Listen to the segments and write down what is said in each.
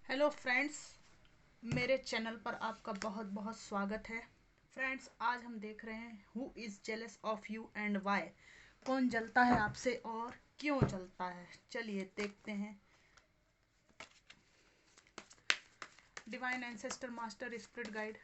Hello friends, मेरे channel पर आपका बहुत बहुत स्वागत है। फ्रेंड्स, आज हम देख रहे हैं who is jealous of you and why. कौन जलता है आपसे और क्यों जलता है। चलिए देखते हैं। Divine ancestor master spirit guide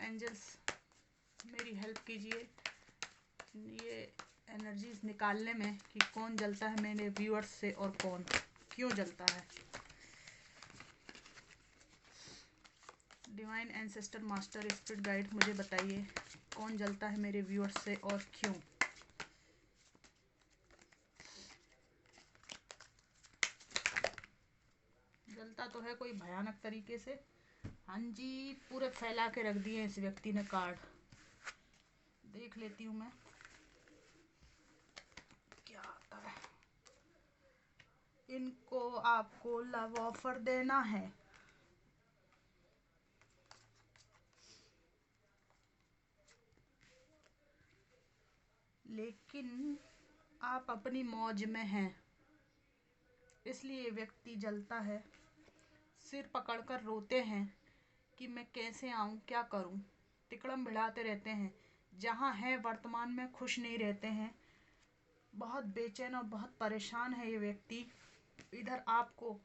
angels, मेरी हेल्प कीजिए ये एनर्जीज निकालने में कि कौन जलता है मेरे व्यूअर्स से और कौन क्यों जलता है। Divine ancestor master spirit guide, मुझे बताइए कौन जलता है मेरे व्यूअर्स से और क्यों। जलता तो है कोई भयानक तरीके से। हाँ जी, पूरे फैला के रख दिए इस व्यक्ति ने कार्ड। देख लेती हूँ मैं क्या आता है। इनको आपको लव ऑफर देना है। लेकिन आप अपनी मौज में हैं, इसलिए व्यक्ति जलता है। सिर पकड़कर रोते हैं कि मैं कैसे आऊँ, क्या करूँ। तिकड़म भिड़ाते रहते हैं। जहाँ है वर्तमान में खुश नहीं रहते हैं। बहुत बेचैन और बहुत परेशान है ये व्यक्ति। इधर आपको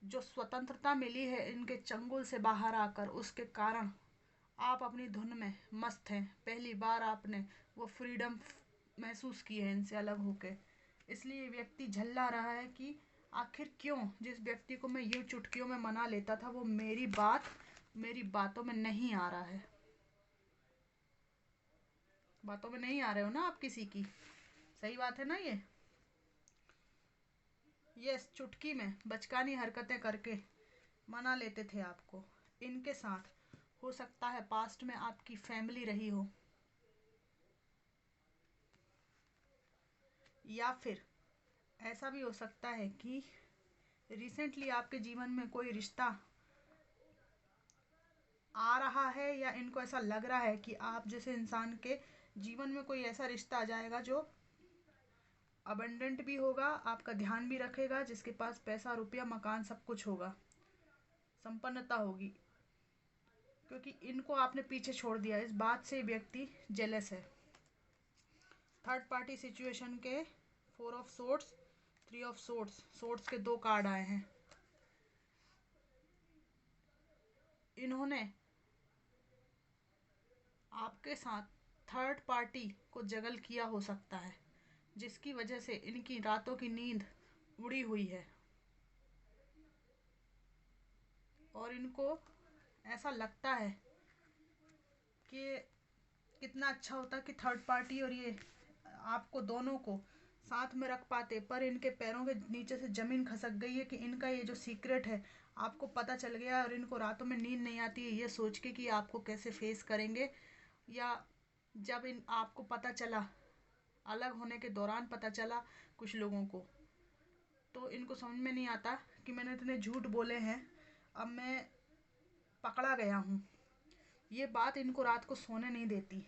जो स्वतंत्रता मिली है इनके चंगुल से बाहर आकर, उसके कारण आप अपनी धुन में मस्त हैं। पहली बार आपने वो फ्रीडम महसूस की है इनसे अलग होके। इसलिए व्यक्ति झल्ला रहा है कि आखिर क्यों जिस व्यक्ति को मैं यूं चुटकियों में मना लेता था वो मेरी बातों में नहीं आ रहा है। बातों में नहीं आ रहे हो ना आप किसी की। सही बात है ना ये चुटकी में बचकानी हरकतें करके मना लेते थे आपको। इनके साथ हो सकता है पास्ट में आपकी फैमिली रही हो, या फिर ऐसा भी हो सकता है कि रिसेंटली आपके जीवन में कोई रिश्ता आ रहा है, या इनको ऐसा लग रहा है कि आप जैसे इंसान के जीवन में कोई ऐसा रिश्ता आ जाएगा जो अबंडेंट भी होगा, आपका ध्यान भी रखेगा, जिसके पास पैसा रुपया मकान सब कुछ होगा, संपन्नता होगी। क्योंकि इनको आपने पीछे छोड़ दिया, इस बात से व्यक्ति जेलस है। थर्ड पार्टी सिचुएशन के 4 of swords, 3 of swords, swords के 2 कार्ड आए हैं। इन्होंने आपके साथ थर्ड पार्टी को जगल किया हो सकता है, जिसकी वजह से इनकी रातों की नींद उड़ी हुई है। और इनको ऐसा लगता है कि कितना अच्छा होता कि थर्ड पार्टी और ये आपको दोनों को साथ में रख पाते, पर इनके पैरों के नीचे से ज़मीन खसक गई है कि इनका ये जो सीक्रेट है आपको पता चल गया। और इनको रातों में नींद नहीं आती है ये सोच के कि आपको कैसे फेस करेंगे, या जब इन आपको पता चला, अलग होने के दौरान पता चला कुछ लोगों को, तो इनको समझ में नहीं आता कि मैंने इतने झूठ बोले हैं, अब मैं पकड़ा गया हूँ। ये बात इनको रात को सोने नहीं देती।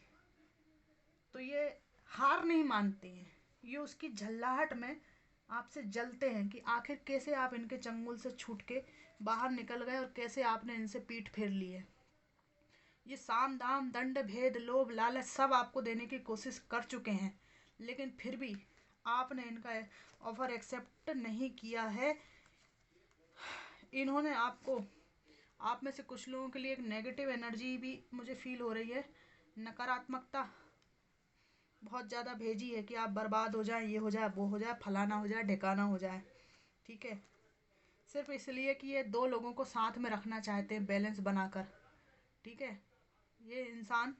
तो ये हार नहीं मानते हैं, ये उसकी झल्लाहट में आपसे जलते हैं कि आखिर कैसे आप इनके चंगुल से छूट के बाहर निकल गए और कैसे आपने इनसे पीठ फेर ली है। ये साम दाम दंड भेद लोभ लालच सब आपको देने की कोशिश कर चुके हैं, लेकिन फिर भी आपने इनका ऑफर एक्सेप्ट नहीं किया है। इन्होंने आपको, आप में से कुछ लोगों के लिए एक नेगेटिव एनर्जी भी मुझे फील हो रही है, नकारात्मकता बहुत ज़्यादा भेजी है कि आप बर्बाद हो जाए, ये हो जाए, वो हो जाए, फलाना हो जाए, ढिकाना हो जाए। ठीक है, सिर्फ इसलिए कि ये 2 लोगों को साथ में रखना चाहते हैं बैलेंस बनाकर। ठीक है, ये इंसान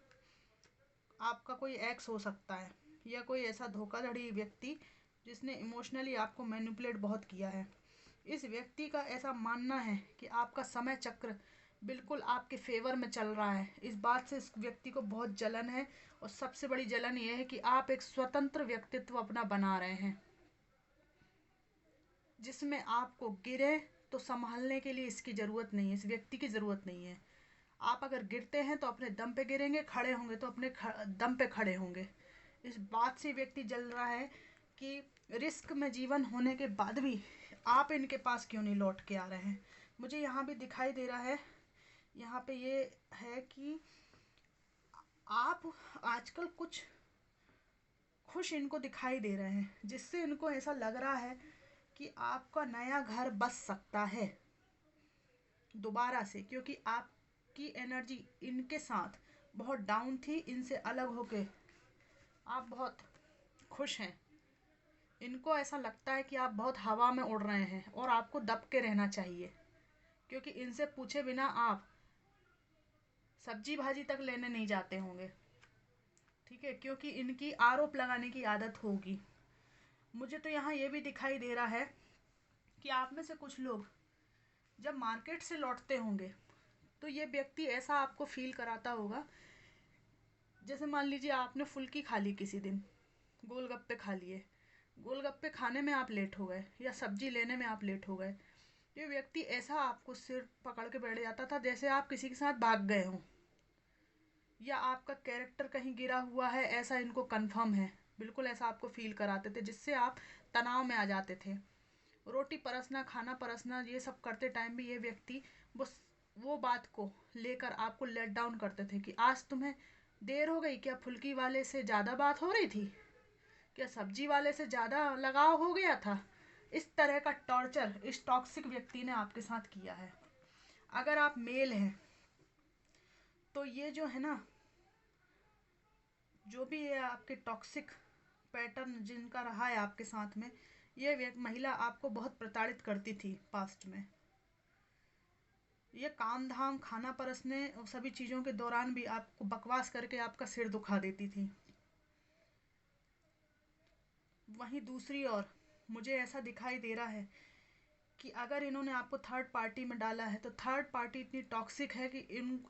आपका कोई एक्स हो सकता है, या कोई ऐसा धोखाधड़ी व्यक्ति जिसने इमोशनली आपको मैनिपुलेट बहुत किया है। इस व्यक्ति का ऐसा मानना है कि आपका समय चक्र बिल्कुल आपके फेवर में चल रहा है। इस बात से इस व्यक्ति को बहुत जलन है, और सबसे बड़ी जलन यह है कि आप एक स्वतंत्र व्यक्तित्व अपना बना रहे हैं, जिसमें आपको गिरे तो संभालने के लिए इसकी ज़रूरत नहीं है, इस व्यक्ति की ज़रूरत नहीं है। आप अगर गिरते हैं तो अपने दम पे गिरेंगे, खड़े होंगे तो अपने दम पे खड़े होंगे। इस बात से व्यक्ति जल रहा है कि रिस्क में जीवन होने के बाद भी आप इनके पास क्यों नहीं लौट के आ रहे हैं। मुझे यहाँ भी दिखाई दे रहा है, यहाँ पे ये है कि आप आजकल कुछ खुश इनको दिखाई दे रहे हैं, जिससे इनको ऐसा लग रहा है कि आपका नया घर बस सकता है दोबारा से, क्योंकि आपकी एनर्जी इनके साथ बहुत डाउन थी। इनसे अलग होके आप बहुत खुश हैं। इनको ऐसा लगता है कि आप बहुत हवा में उड़ रहे हैं और आपको दब के रहना चाहिए, क्योंकि इनसे पूछे बिना आप सब्जी भाजी तक लेने नहीं जाते होंगे, ठीक है, क्योंकि इनकी आरोप लगाने की आदत होगी। मुझे तो यहाँ ये भी दिखाई दे रहा है कि आप में से कुछ लोग जब मार्केट से लौटते होंगे तो ये व्यक्ति ऐसा आपको फील कराता होगा, जैसे मान लीजिए आपने फुल्की खा ली किसी दिन, गोलगप्पे खा लिए, गोलगप्पे खाने में आप लेट हो गए या सब्जी लेने में आप लेट हो गए। ये व्यक्ति ऐसा आपको सिर पकड़ के बैठ जाता था जैसे आप किसी के साथ भाग गए हों, या आपका कैरेक्टर कहीं गिरा हुआ है, ऐसा इनको कंफर्म है। बिल्कुल ऐसा आपको फील कराते थे, जिससे आप तनाव में आ जाते थे। रोटी परसना, खाना परसना, ये सब करते टाइम भी ये व्यक्ति वो बात को लेकर आपको लेट डाउन करते थे कि आज तुम्हें देर हो गई क्या, फुल्की वाले से ज़्यादा बात हो रही थी क्या, सब्जी वाले से ज़्यादा लगाव हो गया था। इस तरह का टॉर्चर इस टॉक्सिक व्यक्ति ने आपके साथ किया है। अगर आप मेल हैं तो ये जो है ना, जो भी ये आपके टॉक्सिक पैटर्न जिनका रहा है आपके साथ में, ये महिला आपको बहुत प्रताड़ित करती थी पास्ट में। ये काम धाम, खाना परसने और सभी चीज़ों के दौरान भी आपको बकवास करके आपका सिर दुखा देती थी। वहीं दूसरी ओर मुझे ऐसा दिखाई दे रहा है कि अगर इन्होंने आपको थर्ड पार्टी में डाला है तो थर्ड पार्टी इतनी टॉक्सिक है कि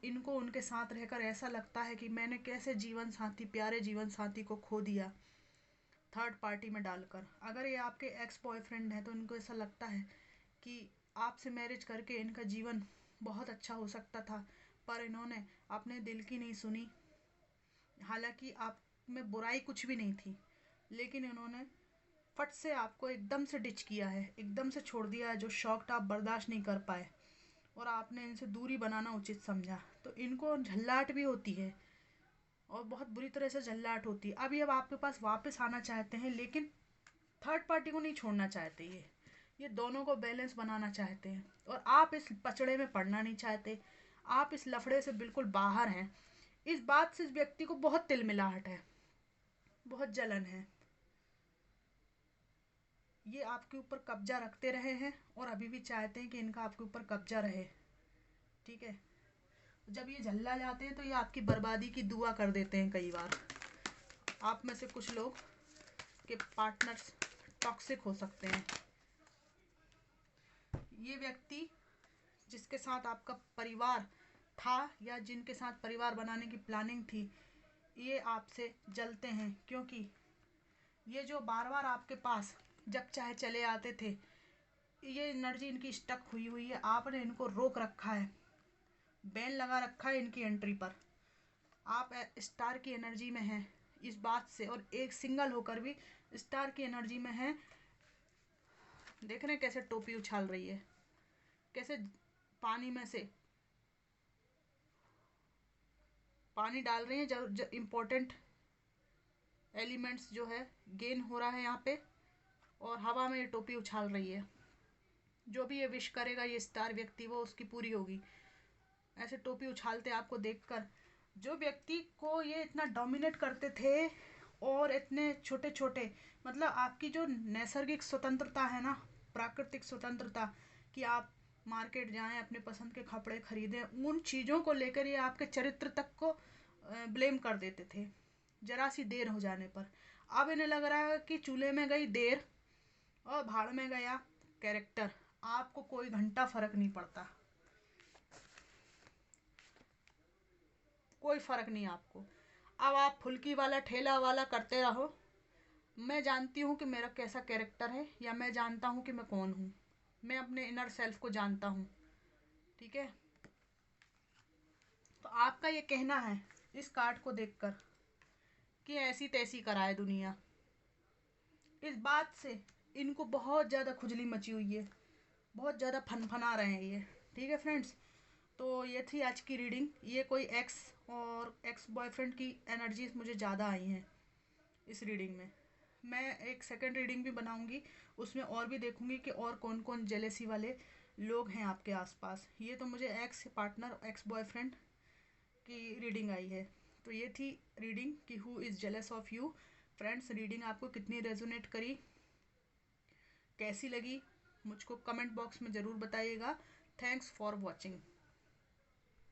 इनको उनके साथ रहकर ऐसा लगता है कि मैंने कैसे जीवन साथी, प्यारे जीवन साथी को खो दिया थर्ड पार्टी में डालकर। अगर ये आपके एक्स बॉयफ्रेंड है तो इनको ऐसा लगता है कि आपसे मैरिज करके इनका जीवन बहुत अच्छा हो सकता था, पर इन्होंने अपने दिल की नहीं सुनी। हालांकि आप में बुराई कुछ भी नहीं थी, लेकिन इन्होंने फट से आपको एकदम से डिच किया है, एकदम से छोड़ दिया है। जो शौक आप बर्दाश्त नहीं कर पाए और आपने इनसे दूरी बनाना उचित समझा, तो इनको झल्लाहट भी होती है और बहुत बुरी तरह से झल्लाहट होती है। अब आपके पास वापस आना चाहते हैं, लेकिन थर्ड पार्टी को नहीं छोड़ना चाहते। ये दोनों को बैलेंस बनाना चाहते हैं और आप इस पचड़े में पड़ना नहीं चाहते। आप इस लफड़े से बिल्कुल बाहर हैं। इस बात से इस व्यक्ति को बहुत तिलमिलाहट है, बहुत जलन है। ये आपके ऊपर कब्जा रखते रहे हैं और अभी भी चाहते हैं कि इनका आपके ऊपर कब्जा रहे, ठीक है। जब ये झल्ला जाते हैं तो ये आपकी बर्बादी की दुआ कर देते हैं। कई बार आप में से कुछ लोग के पार्टनर्स टॉक्सिक हो सकते हैं। ये व्यक्ति जिसके साथ आपका परिवार था या जिनके साथ परिवार बनाने की प्लानिंग थी, ये आपसे जलते हैं, क्योंकि ये जो बार बार आपके पास जब चाहे चले आते थे, ये एनर्जी इनकी स्टक हुई हुई है। आपने इनको रोक रखा है, बैन लगा रखा है इनकी एंट्री पर। आप स्टार की एनर्जी में हैं इस बात से, और एक सिंगल होकर भी स्टार की एनर्जी में हैं। देख रहे हैं कैसे टोपी उछाल रही है, कैसे पानी में से पानी डाल रही है। जो इम्पोर्टेंट एलिमेंट्स जो है गेन हो रहा है यहाँ पे, और हवा में ये टोपी उछाल रही है। जो भी ये विश करेगा ये स्टार व्यक्ति, वो उसकी पूरी होगी। ऐसे टोपी उछालते आपको देखकर, जो व्यक्ति को ये इतना डोमिनेट करते थे और इतने छोटे छोटे, मतलब आपकी जो नैसर्गिक स्वतंत्रता है ना, प्राकृतिक स्वतंत्रता, कि आप मार्केट जाएं, अपने पसंद के कपड़े खरीदें, उन चीज़ों को लेकर ये आपके चरित्र तक को ब्लेम कर देते थे जरा सी देर हो जाने पर। अब इन्हें लग रहा है कि चूल्हे में गई देर और भाड़ में गया कैरेक्टर। आपको कोई घंटा फर्क नहीं पड़ता, कोई फर्क नहीं आपको। अब आप फुल्की वाला ठेला वाला करते रहो। मैं जानती हूँ कि मेरा कैसा कैरेक्टर है, या मैं जानता हूँ कि मैं कौन हूँ। मैं अपने इनर सेल्फ को जानता हूँ, ठीक है। तो आपका ये कहना है इस कार्ड को देखकर कि ऐसी तैसी कराए दुनिया, इस बात से इनको बहुत ज़्यादा खुजली मची हुई है, बहुत ज़्यादा फनफना रहे हैं ये। ठीक है फ्रेंड्स, तो ये थी आज की रीडिंग। ये कोई एक्स और एक्स बॉयफ्रेंड की एनर्जीज मुझे ज़्यादा आई हैं इस रीडिंग में। मैं एक सेकंड रीडिंग भी बनाऊंगी, उसमें और भी देखूंगी कि और कौन कौन जेलेसी वाले लोग हैं आपके आसपास। ये तो मुझे एक्स पार्टनर, एक्स बॉयफ्रेंड की रीडिंग आई है। तो ये थी रीडिंग कि who is jealous of you. Friends, reading आपको कितनी रेजोनेट करी, कैसी लगी, मुझको कमेंट बॉक्स में ज़रूर बताइएगा। Thanks for watching.